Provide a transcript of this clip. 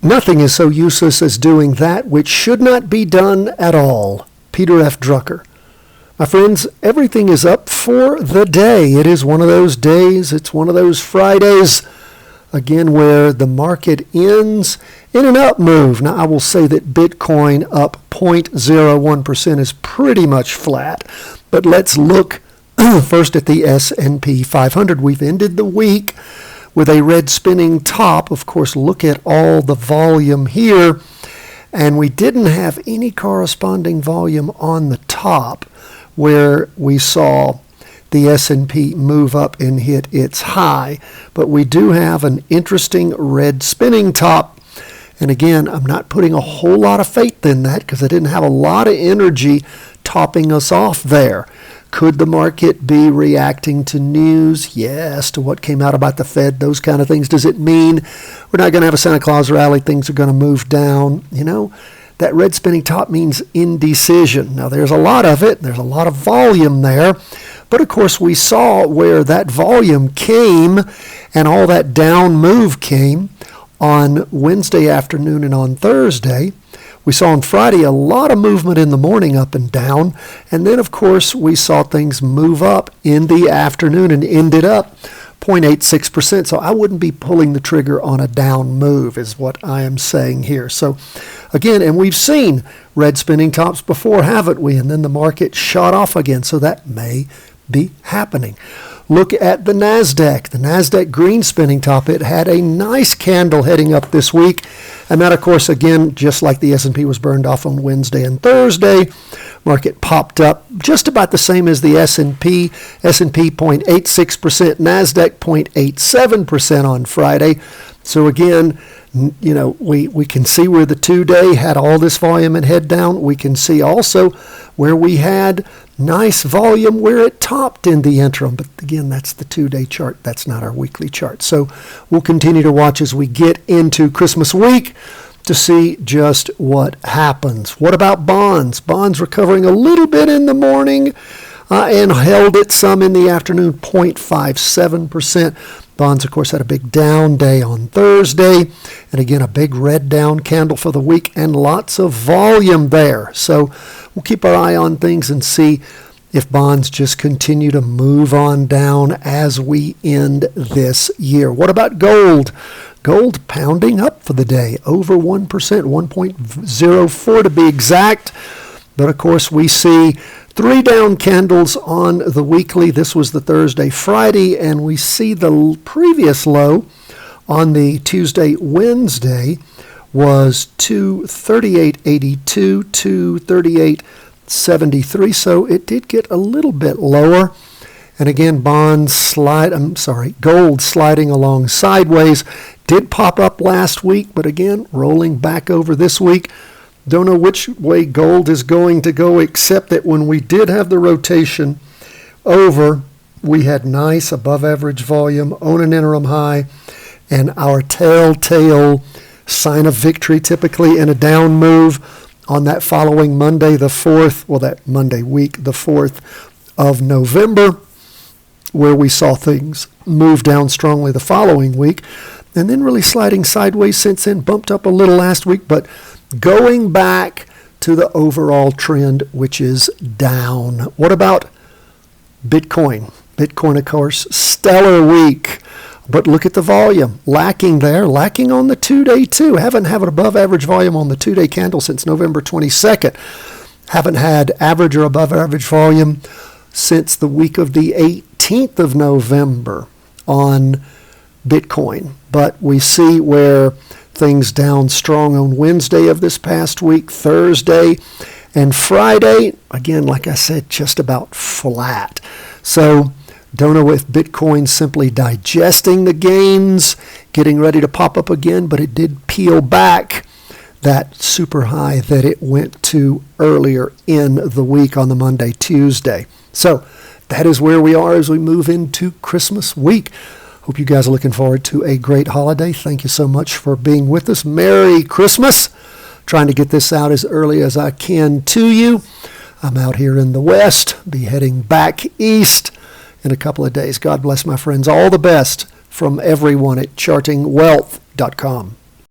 Nothing is so useless as doing that which should not be done at all. Peter F. Drucker. My friends, everything is up for the day. It is one of those days. It's one of those Fridays, again, where the market ends in an up move. Now, I will say that Bitcoin up 0.01% is pretty much flat. But let's look first at the S&P 500. We've ended the week with a red spinning top. Of course, look at all the volume here. And we didn't have any corresponding volume on the top where we saw the S&P move up and hit its high. But we do have an interesting red spinning top. And again, I'm not putting a whole lot of faith in that because I didn't have a lot of energy topping us off there. Could the market be reacting to news? Yes, to what came out about the Fed, those kind of things. Does it mean we're not going to have a Santa Claus rally, things are going to move down? You know, that red spinning top means indecision. Now, there's a lot of it. There's a lot of volume there. But, of course, we saw where that volume came and all that down move came on Wednesday afternoon and on Thursday. We saw on Friday a lot of movement in the morning up and down. And then, of course, we saw things move up in the afternoon and ended up 0.86%. So I wouldn't be pulling the trigger on a down move is what I am saying here. So, again, and we've seen red spinning tops before, haven't we? And then the market shot off again. So that may be happening. Look at the NASDAQ. The NASDAQ green spinning top, it had a nice candle heading up this week. And that, of course, again, just like the S&P was burned off on Wednesday and Thursday, market popped up just about the same as the S&P. S&P 0.86%, NASDAQ 0.87% on Friday. So again, you know, we can see where the 2-day had all this volume and head down. We can see also where we had nice volume where it topped in the interim. But again, that's the 2-day chart. That's not our weekly chart. So we'll continue to watch as we get into Christmas week to see just what happens. What about bonds? Bonds recovering a little bit in the morning and held it some in the afternoon, 0.57%. Bonds, of course, had a big down day on Thursday. And again, a big red down candle for the week and lots of volume there. So we'll keep our eye on things and see if bonds just continue to move on down as we end this year. What about gold? Gold pounding up for the day, over 1%, 1.04 to be exact. But of course, we see 3 down candles on the weekly. This was the Thursday, Friday, and we see the previous low on the Tuesday, Wednesday was 238.82, 238.73. So it did get a little bit lower. And again, gold sliding along sideways. Did pop up last week, but again, rolling back over this week. Don't know which way gold is going to go, except that when we did have the rotation over, we had nice above average volume on an interim high, and our telltale sign of victory typically in a down move on that following Monday, the 4th, well, that Monday week, the 4th of November, where we saw things move down strongly the following week, and then really sliding sideways since then, bumped up a little last week, but going back to the overall trend, which is down. What about Bitcoin? Bitcoin, of course, stellar week. But look at the volume. Lacking there. Lacking on the 2-day too. Haven't had an above average volume on the 2-day candle since November 22nd. Haven't had average or above average volume since the week of the 18th of November on Bitcoin. But we see where things down strong on Wednesday of this past week, Thursday, and Friday. Again, like I said, just about flat. So don't know if Bitcoin's simply digesting the gains, getting ready to pop up again, but it did peel back that super high that it went to earlier in the week on the Monday, Tuesday. So that is where we are as we move into Christmas week. Hope you guys are looking forward to a great holiday. Thank you so much for being with us. Merry Christmas. Trying to get this out as early as I can to you. I'm out here in the West. Be heading back east in a couple of days. God bless my friends. All the best from everyone at chartingwealth.com.